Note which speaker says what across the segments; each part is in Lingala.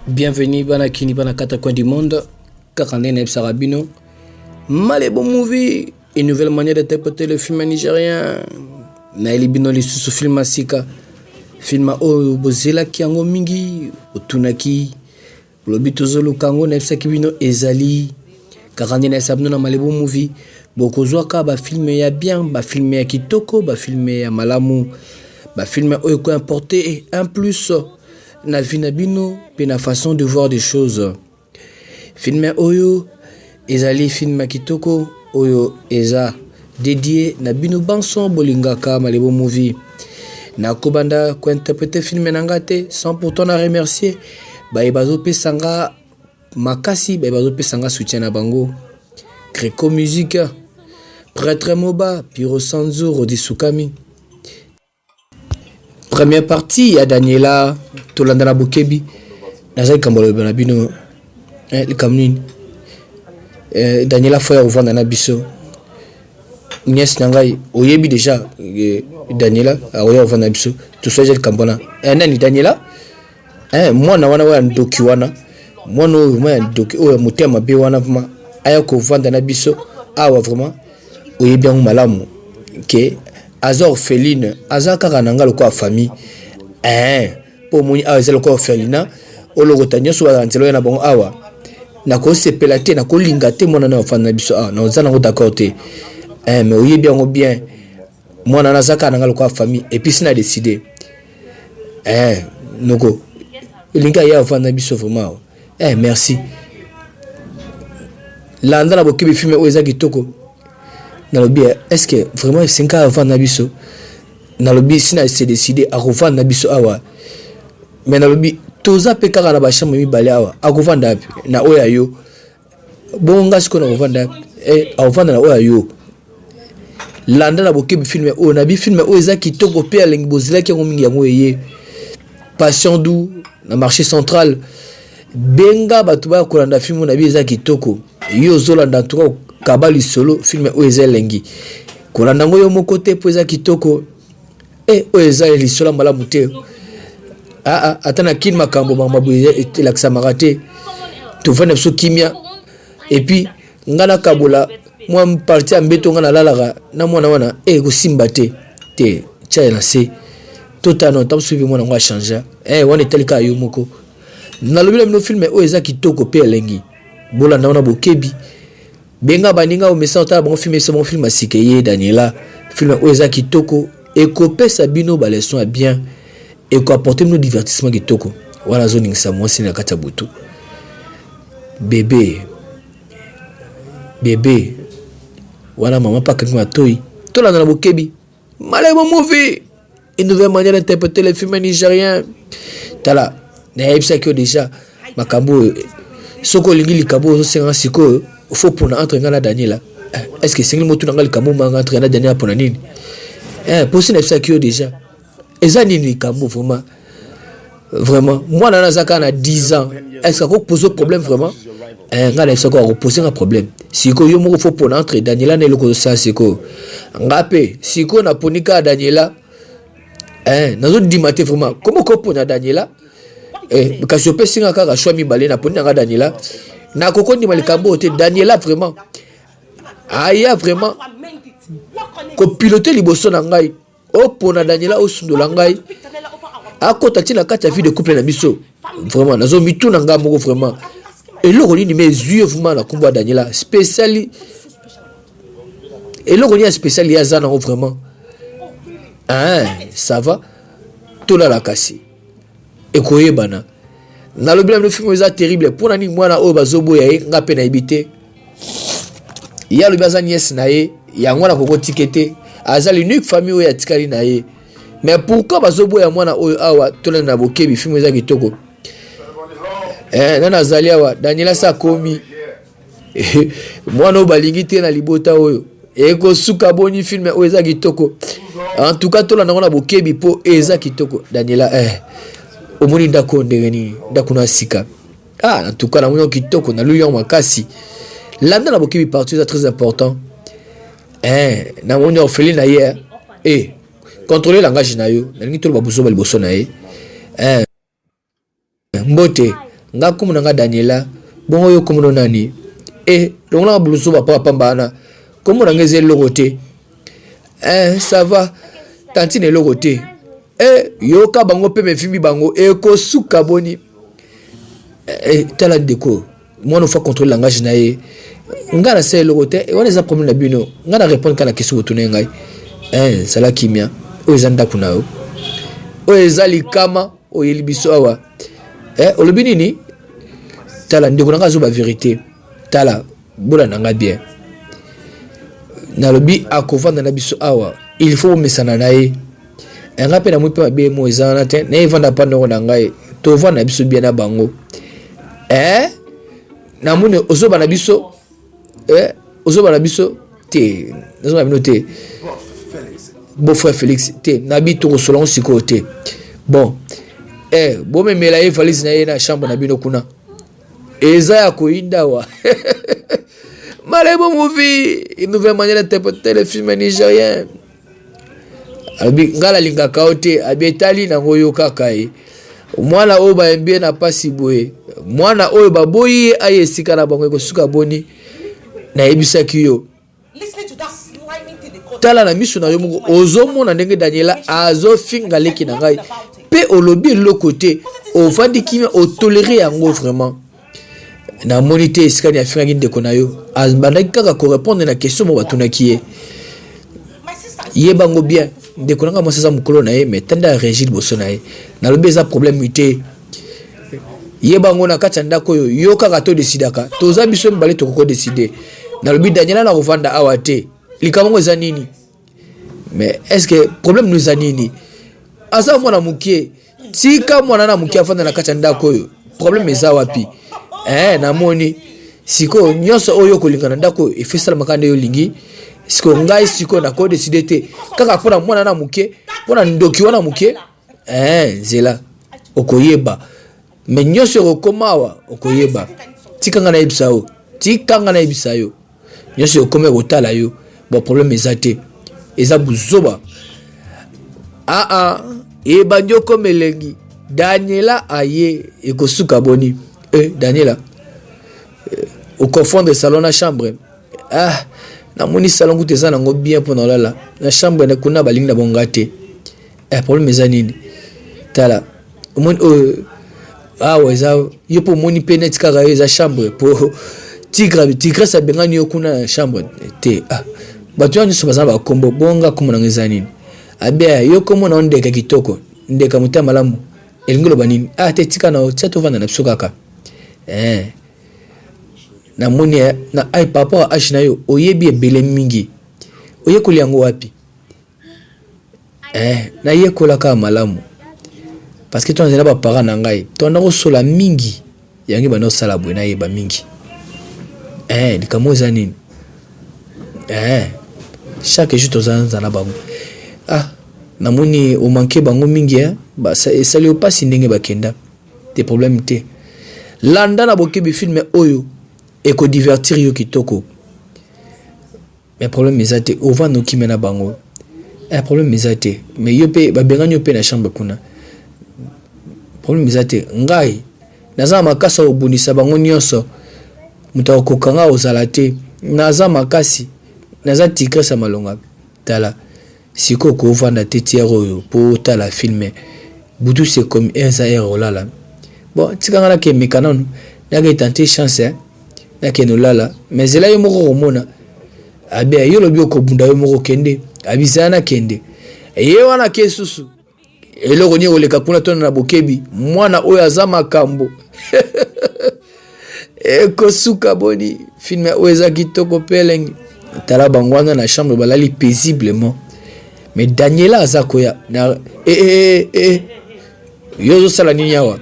Speaker 1: Bienvenue bana kini bana kata coin du monde. Kakane Neb Sarabino. Malebo movie. Une nouvelle manière d'interpréter le film nigérien. Naili bino li susu film asika. Film o bozela kiango mingi. Otunaki. Lobito zolo kango Neb Sakibino ezali. Kakane Neb Sarabino na malebo movie. Bokozwaka ba film ya bien, ba film ya kitoko, ba film ya malamu. Ba film o ko importé un plus. Na vinabino pe na façon de voir des choses. Film oyo ezali film kitoko oyo eza dédié na bino banson bolingaka malebo movie. Na kobanda ko interpréter film nangate sans pourtant na remercier ba ebazo pesanga makasi ba ebazo pesanga soutien na bango. Greco musique Prêtre Moba Piro Sanzo Rodi Sukami. Première partie, ya Daniela, Tolandana Bokebi, Nazai Kambolo Benabino, le Kamnin, Daniela Foya Ouvanda Nabiso, Nies Nangai, Oyebi déjà, Daniela, Oya Ouvanda Nabiso, tout ça j'ai le Kambona. Nani Daniela, moi na wana dokiwana, moi no moi doki, mutema be wana vraiment, ayako Ouvanda Nabiso, awa vraiment, Oyebi en malamu, que Aza orpheline, Aza karananga loko a famille. Pour moni aza loko orphelina, o logo tanyo so antelo na bon awa. Na ko sepelate na ko lingate mona na ofana biso na ozana ngo d'accord te. Mais oye bien mona na zaka nanga loko a famille et puis sina décidé. Noko. Linga ya ofana biso vraiment. Merci. Landa na bokibi filme o eza kitoko. Nalobi est-ce que vraiment 5 ans avant nabiso nalobi sina s'est décidé à revendre nabiso awa mais nalobi toza pe kaka na ba chambre mi bale awa a revendre na oya yo bonga siko na revendre a revendre na oya yo landa na bokebi film o na bi film o eza kitoko pe alengi bozela ki ngomingi yango eye Passion Dou na marché central benga batu ba kolanda film na bi eza kitoko yo zolanda tuko Kabali solo film oeza lengi kolanda ngo yo moko te po eza kitoko oeza lisola mala mute atana kin makambo mabu ete laksa marate to vana so kimia et puis ngana kabola moi parti ambeto ngana lalaka na mwana wana ko simba te cha na se totano tam suivi mwana ngo changer wana telika yo moko na lobila no film oeza kitoko pe lengi bola na wana bokebi benga baninga o message ta bon film c'est mon film asikeye Daniela film oeza kitoko et copé sabino ba leçon bien et ko apporter nous divertissement kitoko wala zoning sa moi sina kata butu bébé wala maman pas que ma toy to la na bokebi malebo movie une nouvelle manière d'interpréter les films nigériens tala na ebisa que déjà makambo soko lingi likabo so senga siko faut pour entre ngana Daniela est-ce que c'est le mot tout ngal kamo manga entre ngana Daniela pour nini pour ce n'est que déjà ezani ni kamo vraiment moi na zaka na 10 ans est-ce que pose problème vraiment ngana ça ko poser un problème siko yo moko faut pour entre Daniela ne loko ça siko ngape siko na ponika Daniela nazo dimate vraiment comment ko pona Daniela kasi yo pesinga kaka choix mi balé na ponika Daniela na koko ni malikambo te Daniela vraiment aya vraiment ko piloter liboso na ngai opona Daniela osundola ngai akota tina kati ya vie de couple na biso vraiment nazo mitu na ngai moko vraiment eloko ni mes yeux vraiment na kumba Daniela spécial eloko ni spécial ya zana vraiment ça va tola la kasi ekoyebana na lobila no film eza terrible pour nani mwana o bazobo ya nga pe na ibite ya lobaza nièce na ye ya ngwana koko tikete aza l'unique famille o ya tikali na ye mais pourquoi bazobo ya mwana o awa tolana na bokebi film eza kitoko nana zali awa Daniela sa komi mwana o balingi te na libota oyo eko suka boni film o eza kitoko en tout cas tolana na bokebi po eza kitoko Daniela omoni ndako ndengeni ndako na sika en tout cas na moni kitoko na luyo makasi landa na bokibi partout c'est très important na moni orpheline na ye contrôler langage na yo na ngi tolo babuso baliboso na ye mbote nga komona nga Daniela bongo yo komona nani donc là buluso ba papa mbana komona ngeze logote ça va tantine logote yo ka bango pe me fimbi bango ko suka boni tala deko moi no fa contrôler langage na ye nga na se logote on les a problème na bino nga na répondre kana question otune ngai ça la kimia o ezanda kuna o ezali kama o yelibiso awa olobi nini tala ndeko nanga zo ba vérité tala bola nanga bien na lobi akovanda na biso awa il faut mesana na ye nga pe na mwi pe mabe mo ezana te na evanda pa ndoko na ngai to vanda na biso bien na bango na mune ozoba na biso ozoba na biso te nazoba bino te beau frère Félix te na bi to solon siko te bon bo me mela Félix na ye na chambre na bino kuna eza ya koinda wa Malebo movie une nouvelle manière d'interpréter le film nigérien abi ngala linga kaote abetali na ngoyo kakai mwana oyo ba mbie na pasi boye mwana oyo baboyi ayesika na bango ko suka boni na ebisa kiyo tala na miso na yo moko ozomona ndenge Daniela azo finga leki na ngai pe olobi le côté o fandi kimi o tolérer yango vraiment na monité esika ni afika nginde kona yo azbanda kaka ko répondre na question mo batuna kiye yebango bien de konanga mo sasa mukolo na ye mais tanda régir boso na ye na lobi eza problème muté yebango na kati ndako yo kaka to décidaka toza biso mbale to ko décider na lobi Daniela na rovanda awate likamongo eza nini mais est-ce que problème nous a nini asa mwana mukie tika mwana na mukie afanda na kati ndako yo problème eza wapi namoni siko nyonso oyo kolingana ndako efesala makande yo lingi siko ngai siko na ko décider te kaka pona mwana na mukie pona ndoki wana mukie nzela okoyeba mais nyonso okomawa okoyeba tikanga na ibisao tikanga na ibisayo nyonso okome kotala yo bon problème ezate eza buzoba ebanjo komelengi Daniela aye ekosuka boni Daniela au confondre salon na chambre na moni salon ku teza nango bien pendant là la chambre na kuna balingi na bongate problème ezanini tala moni weza yo po moni penet kaka eza chambre po tigre sa bengani yo kuna na chambre te batu yanyu so bazaba kombo bonga komona ngezanini abia yo komona ondeka kitoko ndeka muta malamu elingolo banini te tika na tsato vanda na biso kaka na moni na ai papa ashina yo oyebi ebele mingi oyekoli yango wapi na yekola ka malamu parce que tonzela ba parents na ngai tona ko sola mingi yangi bana sala bwe na yeba mingi likamo za nini chaque jour tozanza na bango na moni o manquer bango mingi ba ça lui passe ndenge bakenda des problèmes te landa na bokebi film oyo eko divertir yo kitoko mais problème ezate o va no kimena bango problème ezate mais yo pe ba bengani yo pe na chambre kuna problème ezate ngai naza makasa obunisa bango nyonso muta kokanga ozala te naza makasi naza tigre sa malonga tala siko ko vanda te tiero yo po tala filmer butu c'est comme eza olala bon tikanga na ke mekanono naka tenter chance naka no lala mais là yo moko komona abia yo lobi okobunda yo moko kende abisana kende ye wana ke susu eloko nye oleka kuna tona na bokebi mwana oyo aza makambo ekosuka boni film oyo kitoko pelengi tala bangwana na chambre balali paisiblement mais Daniela aza koya na yo sala nini awa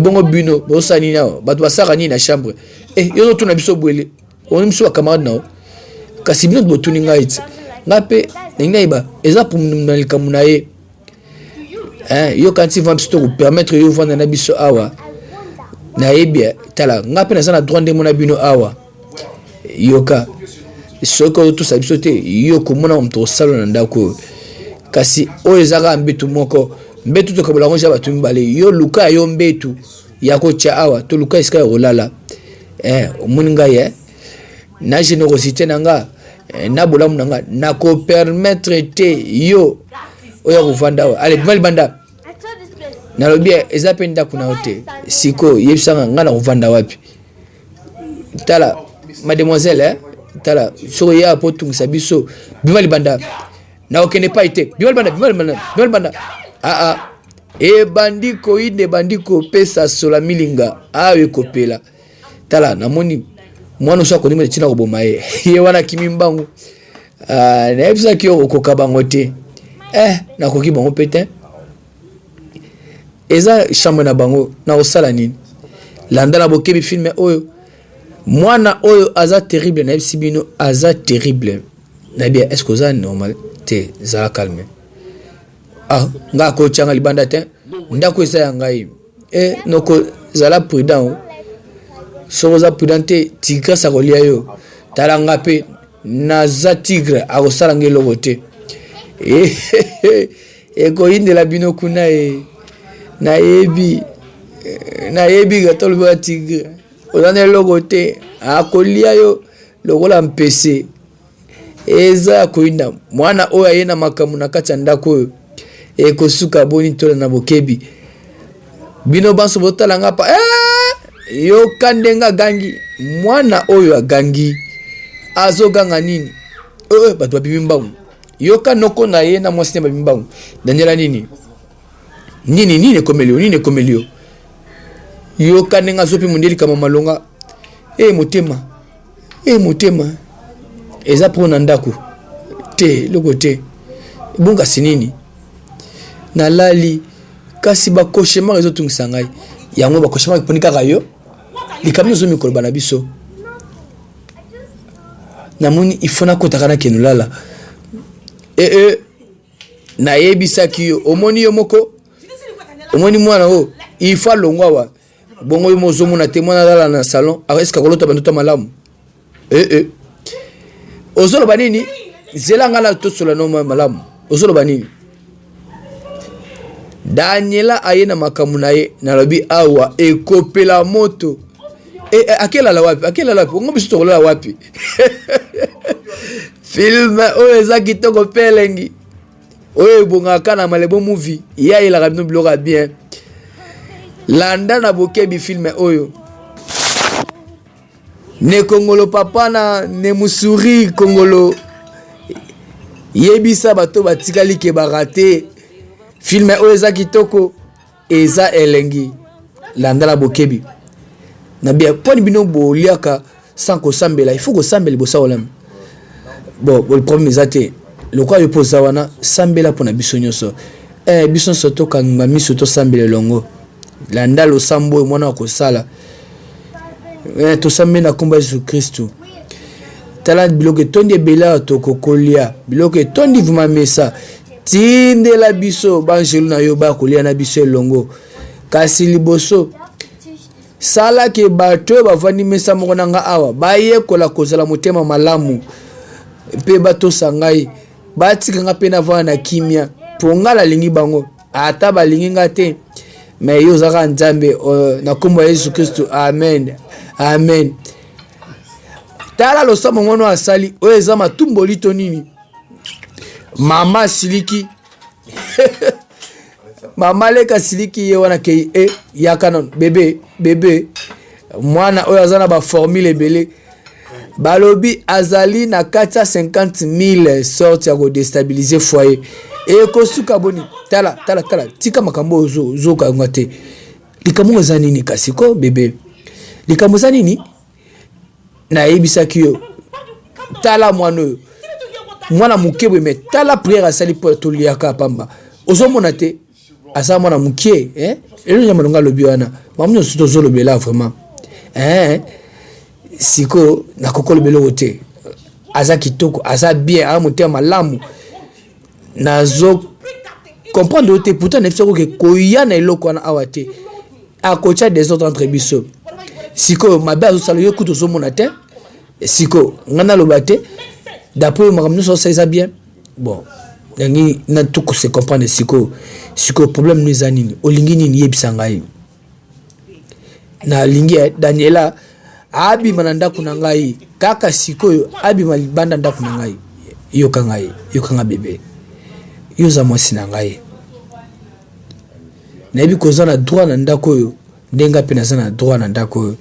Speaker 1: bongo bino bo sala nini awa bato basaka nini na chambre yo tuna biso bwele on miso camarade na kasi bino botuni ngai ngape ninga iba eza pour mnalika munaye yo kanti va biso ko permettre yo vendre na biso awa na ebia tala ngape na sana droit de mona bino awa yoka soko to sabiso te yo komona mto salo na ndako kasi o ezaka mbetu moko mbetu to kabola ngonja batu mbale yo luka yo mbetu yako tia awa to luka iska rolala omuninga ye na générosité nanga na bolamu nanga na ko permettre te yo oya kuvanda awa allez bimali banda na lobi eza penda kuna hote siko yebisanga ngana kuvanda wapi tala mademoiselle tala soko ya potungisa biso bimali banda na okene pa ite bimali banda e bandiko ide bandiko pesa sola milinga awe kopela tala namoni mwana so akonima tina koboma ye wana kimimbangu na ebisa kiyo kokabango te nakoki bango pete eza chambre na bango na osala nini landa na bokebi filme oyo mwana oyo aza terrible na ebisi bino aza terrible na bien est-ce que oza normal te zala calme nga ko changa libanda te ndako esa ya ngai noko zala prudent so za prudent te tigre sa kolia yo talanga pe naza tigre akosala nge loko te ko indela bino kuna na yebi gatolo ba tigre ozana loko te akolia yo lokola mpese eza koinda mwana oyo ayena makamu na kati ya ndako oyo ekosuka boni tola na bokebi bino banso botala nga pa yo kandenga gangi mwana oyo agangi azoganga nini bato babimbangu yo kanoko na ye na mwasi na babimbangu daniela nini komelio yo kandenga zopi mundeli kama malonga motema eza pona ndako te loko te bunga sinini nalali kasi ba cauchemar ezotungisa ngai yango ba cauchemar eponi kaka yo likambi zo mikolo bana biso namoni ifona kotaka na kenulala na yebisaki yo omoni yo moko omoni mwana o ifa longwa wa bongo yo mozomona te mwana lala na salon eska kolota banduta malamu ozoloba nini zela ngala tosola no malamu ozoloba nini Daniela ayena makamu na ye nalobi awa ekopela moto akela la wapi ngo biso tokola wapi film oyo eza kitoko pelengi oyo ebongaka na malebo movie ya elaka bino biloko bien landa na bokebi film oyo ne kongolo papa na ne musuri kongolo yebisa bato batikali ke barate film oyo eza kitoko eza elengi landa na bokebi na bien poni bino boliaka sans kosambela il faut kosambela bosa olam bon le problème ezate le quoi yopoza wana sambela pona biso nyonso biso soto kanga miso to sambela longo landa lo sambo mwana kosala to sambela komba Yesu Kristo tala biloko tondi bela to kokolia biloko tondi vuma mesa tinde la biso banjelu na yo ba kolia na biso longo kasi liboso sala ke bato bavandi mesa moko nanga awa baye kola kozala motema malamu pe bato sangai batika nga pe na vana na kimia pongala lingi bango ata balingi nga te mais yo zaka nzambe na kombo ya Yesu Kristo amen tala lo sama ngono asali oyo eza matumbo lito nini mama siliki mama leka siliki ye wana ke yakanon bebe mwana oyo azana ba formule ebele balobi azali na 450,000 sorte ya ko déstabiliser foyer ko suka boni tala tika makambo zo ka ngate likambo eza nini kasi ko bebe likambo eza nini na yebisaki yo tala mwana mukebwe me tala prière asali po to liaka pamba ozomona te asa mwana mukie elo nyama longa lobi wana mamunyo suto zo lobela vraiment siko na kokolo belo te aza kitoko aza bien a moteur malamu nazo comprendre te pourtant nefsoko ke koya na eloko wana awate a kocha des autres entre biso siko mabe azo yo kuto zo mona te siko ngana lobate d'après makamno so ça bien bon yangi na tout se comprendre siko problème nous anini olingi nini yebisa ngai na lingi Daniela abi mananda kuna ngai kaka sikoyo abi malibanda nda kuna ngai yo kanga bébé yo za mwasi na ngai na bi koza na droit na ndako yo ndenga pe na droit na ndako yo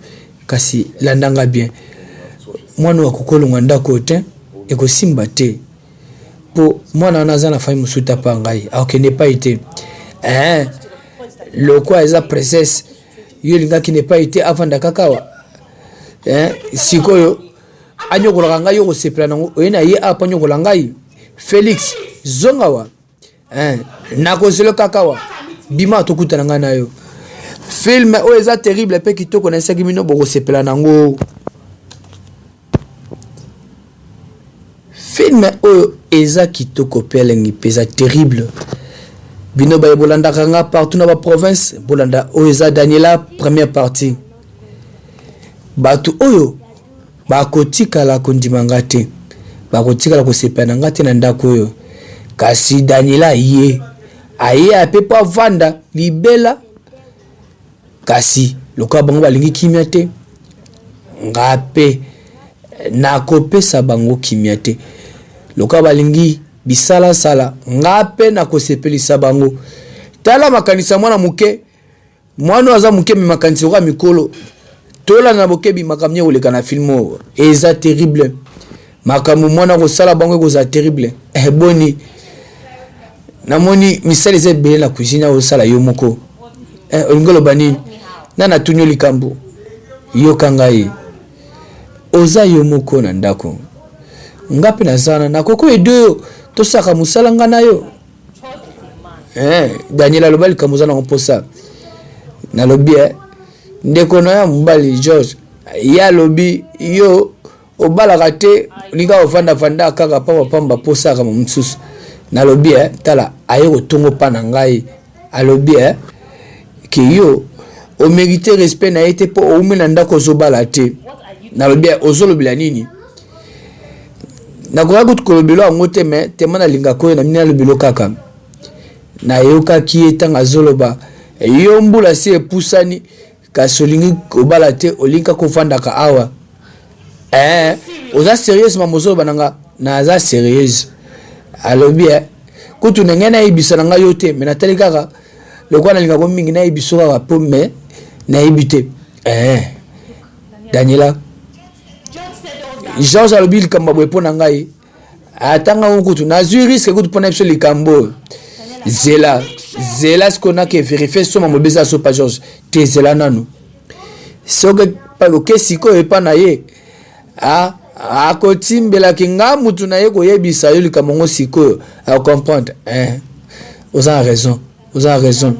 Speaker 1: kasi landanga bien mwana wa kokolonga ndako te ekosimba te po mwana na zana famille musuta pa ngai akende pa été le quoi eza princesse yo linga qui n'est pas été avant dakakawa sikoyo anyokola ngai yo kosepela nango oyena ye apa nyokola ngai Félix zongawa na kozelo kakawa bima tokutana ngai na yo film o eza terrible pe kitoko na saki mino boko sepela nango film o eza kitoko pelengi pesa terrible bino ba bolanda kanga partout na ba province bolanda o eza Daniela première partie batu oyo bakotika la kondimanga te bakotika la kosepana ngate na ndako oyo kasi Daniela ye aye apepa vanda libela kasi loka bango balingi kimia te ngape na kopesa bango kimia te loka balingi bisala sala ngape na kosepelisa bango tala makanisa mwana muke mwana aza muke mi makanisa kwa mikolo tola na bokebi makamnya oleka na filmo eza terrible makamu mwana ko sala bango ko za terrible boni namoni misali ze bele na cuisine o sala yo moko ngolo bani nana tunyo likambo yo kangai oza yo moko na ndako ngapi na zana na koko edo to saka musala ngana yo Daniela lobali kamuza na komposa na lobi ndeko na ya mbali George ya lobi yo obala te nika ofanda fanda kaka pamba posa kama msusu na lobi tala aye kotongo pa na ngai alobi ke yo o mérite respect na ete po o umena ndako zobala te na lobi ozolobela nini na kwa kutukolobelo angote me temana linga ko na mina lobelo kaka na yoka ki etanga zoloba yo mbula se pusani kasolingi kobala te olinka kofanda ka awa oza sérieuse mamozo bananga na za sérieuse alobi kutu ngena ibisa nanga yote me natali kaka lokwa na linga ko mingi na ibiso ka po me na ibite Daniela Georges alobi likambo bwepo na ngai atanga kutu na zui risque kutu pona biso likambo zela skona ke vérifier soma mobeza so pa Georges te zela nanu soke pa ke siko epa na ye akotimbela kinga mutu na ye ko yebisa yo likambo siko a comprendre vous avez raison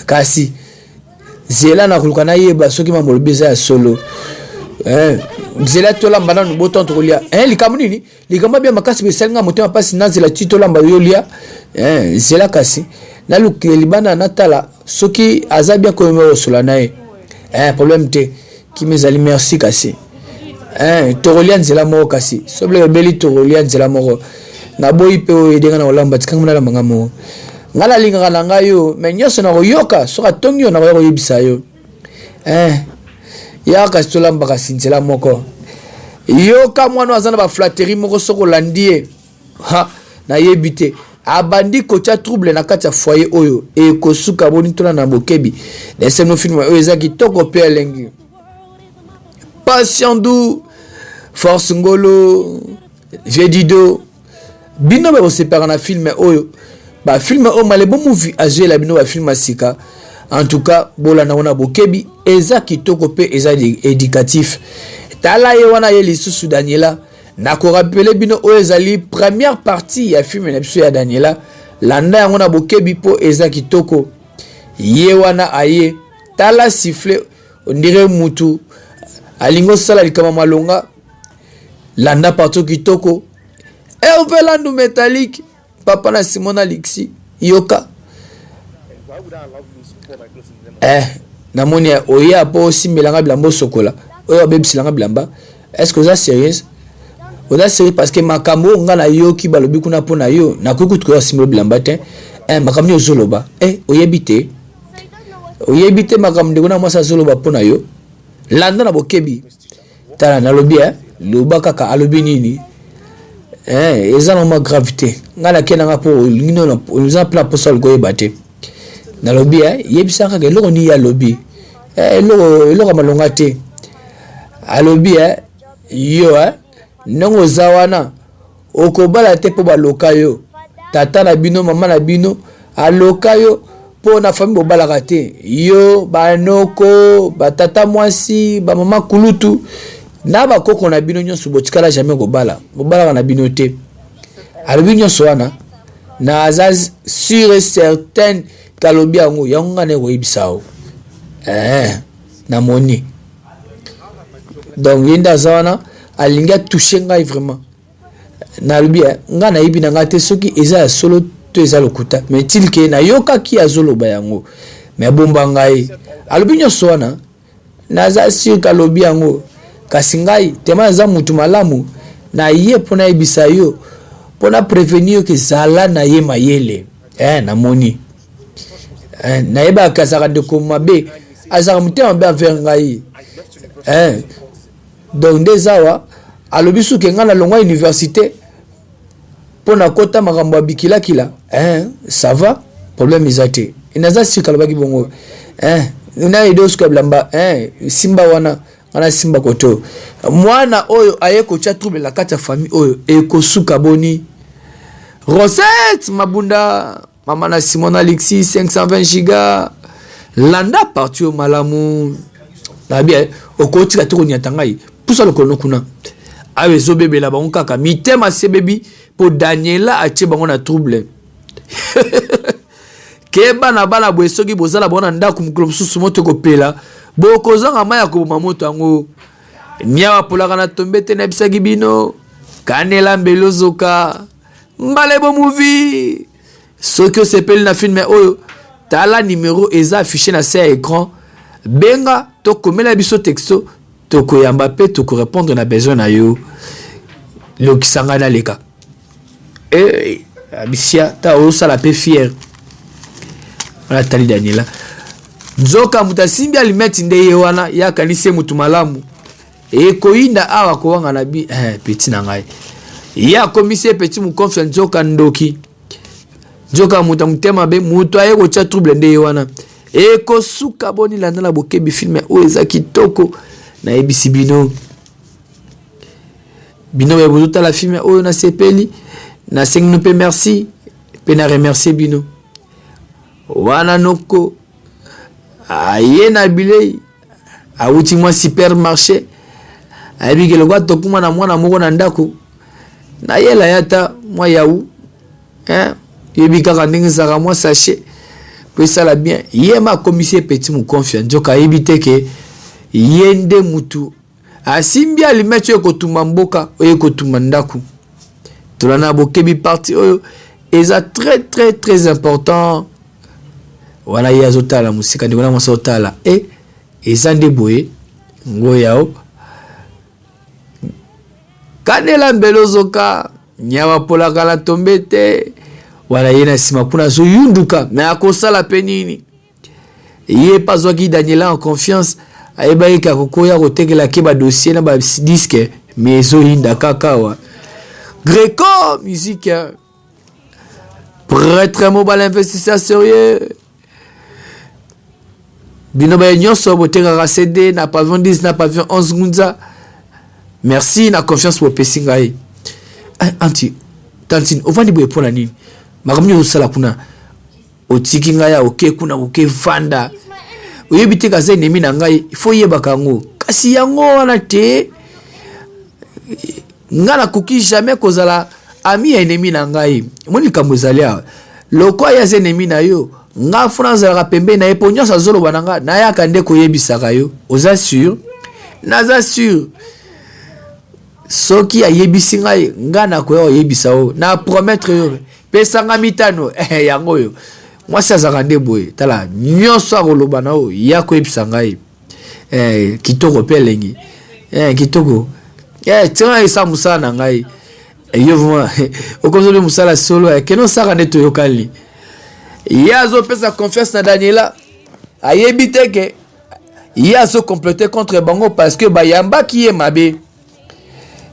Speaker 1: kasi zela na kulukana yeba soki mamolobeza ya solo zela tolamba na boton tolia likambo nini likambo bia makasi besalinga motema pasi na zela titolamba yolia zela kasi na luki libana natala soki azabia ko me osola nae problème te ki mezali merci kasi torolia nzela moko kasi soble beli torolia nzela moko na boyi pe o edenga na olamba tikanga na lamba ngamo ngala linga na ngayo me nyoso na koyoka soka tongyo na ko yebisa yo ya kasi tolamba kasi nzela moko yoka mwana azana ba flatterie moko soko landie na yebite abandi kocha trouble na kati ya foyer oyo e kosuka boni tona na bokebi laisse no film oyo ezaki toko pe elengi Patiendou Force Ngolo Vedido bino ba separa na film oyo ba film o malebo movie azwe la bino ba film asika en tout cas bola na wana bokebi ezaki toko pe ezali éducatif tala ye wana ye lisusu Daniela na ko rappeler bino o ezali première partie ya film na biso ya Daniela landa yango na bokebi po ezaki toko ye wana aye tala sifflet on dirait mutu alingo sala likama malonga landa partout kitoko Hervelandu métallique papa na Simona Lixi yoka namoni oya po simbelanga bilamba sokola oya bebisilanga bilamba est-ce que ça sérieux oda sérieux parce que makambo ngana yoki balobi kuna pona yo na kuku tuko simbelo bilamba te makambo ozoloba oyebite oyebite makamde kuna mwasa solo bapona yo landa na bokebi tala na lobi loba kaka alobi nini eza na ma gravité ngala kena ngapo ngino na uza pla posal ko yebate na lobi yebisa kaka eloko ni ya lobi eloko malonga te alobi yo nongo zawana okobala te po baloka yo tata na bino mama na bino aloka yo po na famille bobalaka te yo banoko batata mwasi bamama kulutu na bakoko na bino nyonso botikala jamais bobalaka na bino te alobi nyonso wana na aza sûr et certain kalobi yango ngane koyebisa o na moni donc yenda zawana alingi atouche ngai vraiment nalobi nga nayebi na nga te soki eza ya solo to eza lokuta mais tilke nayokaki azoloba yango mais abomba ngai alobi nyonso wana naza sur kalobi yango kasi ngai tema aza mutu malamu na ye mpona yebisa yo mpona prévenir ke zala na ye mayele namoni nayebaka azaka ndeko mabe azaka motema mabe envers ngai donc nde awa alobi soki nga na longwa université pona kota makambo ya bikilakila ça va problème eza te inaza sika alobaki bongo na edo suka blamba simba wana ana simba koto mwana oyo aye kocha trouble la kati ya famille oyo ekosuka boni recette mabunda mama na Simon Alexis 520 giga landa parti au malamu na bien okotika to nyata ngai pusa lokolo kuna awe zo bebe la bango kaka mitema se bebi po Daniela atie bango na trouble ke bana bwesoki bozala bona ndako mukolo mususu moto kopela bokozanga maya ko mamoto yango nyawa polaka na tombete na bisaki bino kanela mbelozoka mbale bo movie soki osepeli na filme oyo tala numéro eza affiché na sa écran benga to komela biso texto to koyamba pe to ko répondre na besoin na yo lokisanga na leka abisia ta osala pe fier wala tali Daniela nzoka mutasimbi alimeti nde ye wana yakanise mutu malamu koinda awa kowanga na bi petit na ngai ya komise petit mu confiance nzoka ndoki nzoka mutama be mutu aye ko cha trouble nde ye wana kosuka boni landa la bokebi filme o eza kitoko na ebisi bino be bozuta la filme oyo na sepeli na sengno pe merci pe na remercier bino wana noko aye na bilei awuti mwa supermarché ayebiki lokwa tokuma na mwana moko na ndako na yela yata mwa yaou yebi kaka ndenge ezaka mwa sachet po esala bien ye ma commissaire petit mu confiance nzoka ayebi te ke ye nde mutu asimbi alimeti oyo kotumba mboka oyo kotumba ndako tolana bokebi parti oyo eza très très très important wana ye azotala musika ndeko na mwasi otala eza nde boye ngo yao kanela mbelozoka nyawa polaka la tombete wana ye na nsima kuna azoyunduka me akosala pe nini ye pa azwaki Daniela en confiance ayebaki akokoya kotekela ke badossier na badiske me ezoyinda kaka wa Greco musique prêtre mobile investisseur sérieux bino ba nyonso botekaka CD na pavillon 10 na pavillon 11 ngunza merci na confiance pour pesingai anti tantine ovandi boye pona nini makamni osala kuna otiki ngai ya oke kuna oke vanda oyebi ka zai nemi na ngai ifo yebaka ngo kasi yango wana te ngana kuki jamais kozala ami ya enemi na ngai moni kambo zalia loko ya zai nemi na yo nga France la pembe na eponyo sa zolo bananga na ya kande koyebisaka yo oza sûr naza sûr soki ayebisi ngai ngana ko yebisa o na promettre yo pesanga mitano yango yo moi ça zakande boye tala nyonso akoloba na o ya koyebisa ngai kitoko pelengi kitoko tina isa musana ngai yo vraiment okozole musala solo keno saka neto yokali ya zo pesa confiance na Daniela ayebite ke ya se compléter contre bango parce que bayamba qui est mabe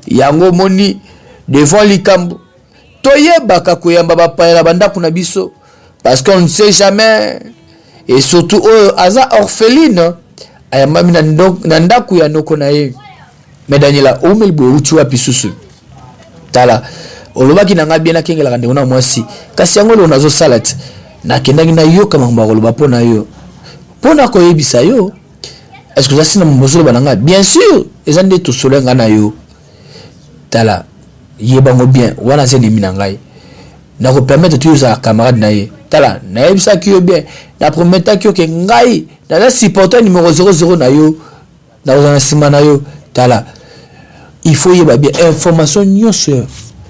Speaker 1: yango moni devant likambo toyebaka koyamba bapaya banda kuna biso parce qu'on ne sait jamais et surtout aza orpheline ayamba na ndaku ya noko na ye mais Daniela omel bo uti wa pisusu tala olobaki nanga bien akengela kande na mwasi kasi yango lo nazo salat na kendaki na yo kama ngoloba pona yo pona ko yebisa yo est-ce que ça c'est mbozo bananga bien sûr ezande to solenga na yo tala yebango bien wana c'est nimi nangai na ko permettre tu za camarade na ye tala na yebisa ki yo bien na promettre ki yo ke ngai na la supporter numéro 00 na yo na ozana sima na yo tala il faut yeba bien information nyonso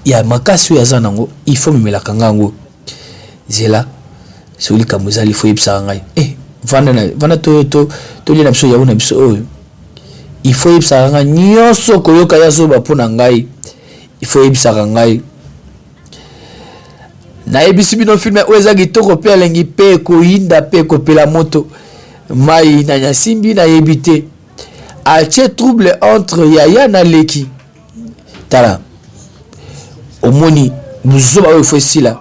Speaker 1: ya makasi ya zanango il faut memela kangango zela soli kamuzali faut yebisa ngai vana to lina biso ya una biso oyo il faut yebisa ngai nyonso koyoka ya zoba pona ngai il faut yebisa ngai na yebisi bino filme oza kitoko pe alengi pe koinda pe kopela moto mai na nyasimbi na yebite ache trouble entre Yaya na Leki tala omoni buzoba oyo faut sila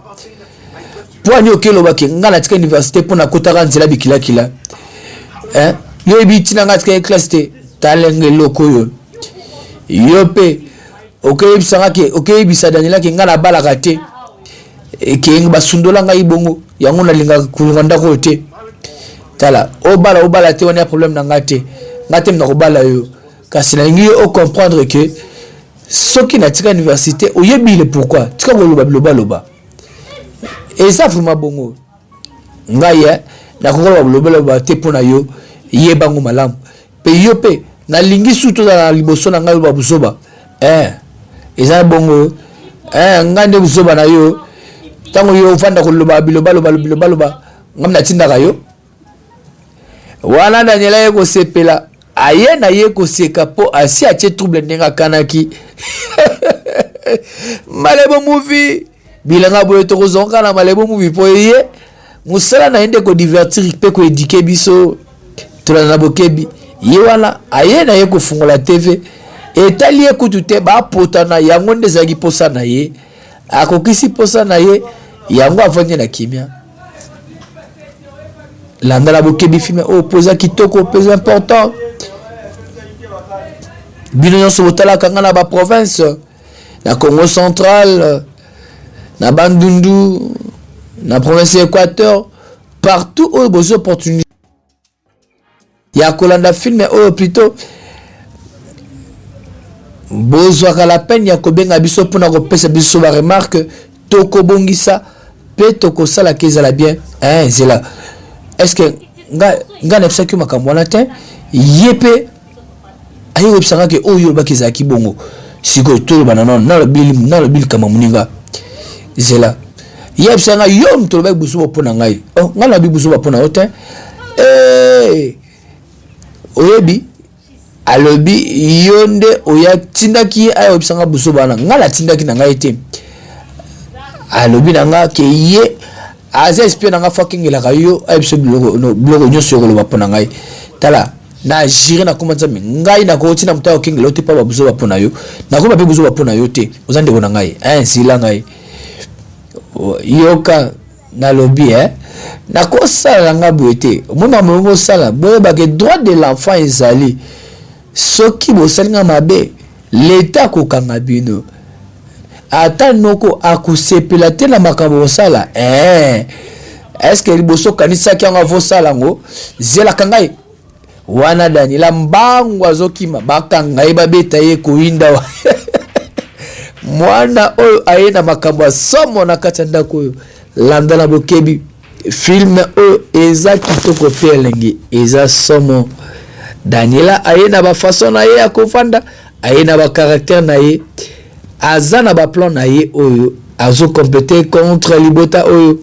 Speaker 1: poani okelo bake ngana tika université pona kotaka nzela bikila kila yo ebiti na ngatika classe te talenge lokoyo yo pe okeyebisa ke okeyebisa Daniela ke ngana balaka te ke basundola ngai bongo yango nalinga kulanda ko te tala obala te wana problème na ngate ngate na ko bala yo kasi na ngi o comprendre que soki na tika université oyebile pourquoi tika ko loba et ça vraiment bongo ngai na ko loba te pona yo yebango malamu pe yo pe na lingi suto na liboso na ngai babusoba eza bongo ngande busoba na yo tango yo fanda ko loba ngamna tinda kayo wana Daniela yeko sepela aye na yeko seka po asi ache trouble ndenga kanaki malebo movie bilanga boyo to zonga na malebo movie po ye musala na ende ko divertir pe ko éduquer biso tola na bokebi ye wana aye na yeko fungola TV etali ekutute ba potana yango ndezaki posa na ye akokisi posa na ye yango avanye na kimia landala bokebi filme opposa kitoko plus important bino nyonso botala kanga na ba province na Congo central na Bandundu na province Équateur partout où des opportunités ya kolanda filme plutôt bozwaka la peine ya kobenga biso pona kopesa biso ba remarque tokobongisa pe tokosala kezala bien zela est-ce que nga na psaki makambo wana te yepe ayo websanga ke oyo bakiza ki bongo siko tolo banana na le bil kama muninga zela yebsanga yo mtolo ba buso pona ngai nga na bibuso pona ote oyebi alobi yonde oya tindaki ayo bisanga buso bana ngala tindaki na ngai te alobi nanga ke ye aza espionne nanga fucking la kayo ayo biso blogo nyoso ko loba pona ngai tala na jire na komanza ngai na ko tina mtayo king lote pa buso pona yo na ko ba buso pona yo te ozande ko na ngai sila ngai yoka na lobby na ko sala nga boete mona mo sala boye ba ke droit de l'enfant ezali soki bosalinga mabe l'état ko kanga bino ata noko akusepela te na makambo osala est-ce que liboso kanisa kyanga vo sala ngo zela kangai wana Daniela mbangu azokima bakanga ebabeta ye kuinda wa mwana oyo ayena makambo somo na katanda ko landala bokebi film oyo eza kitoko pe elengi eza somo Daniela ayena ba façon na ye akofanda ayena ba caractère na ye azana ba plan na ye oyo azo compléter contre libota oyo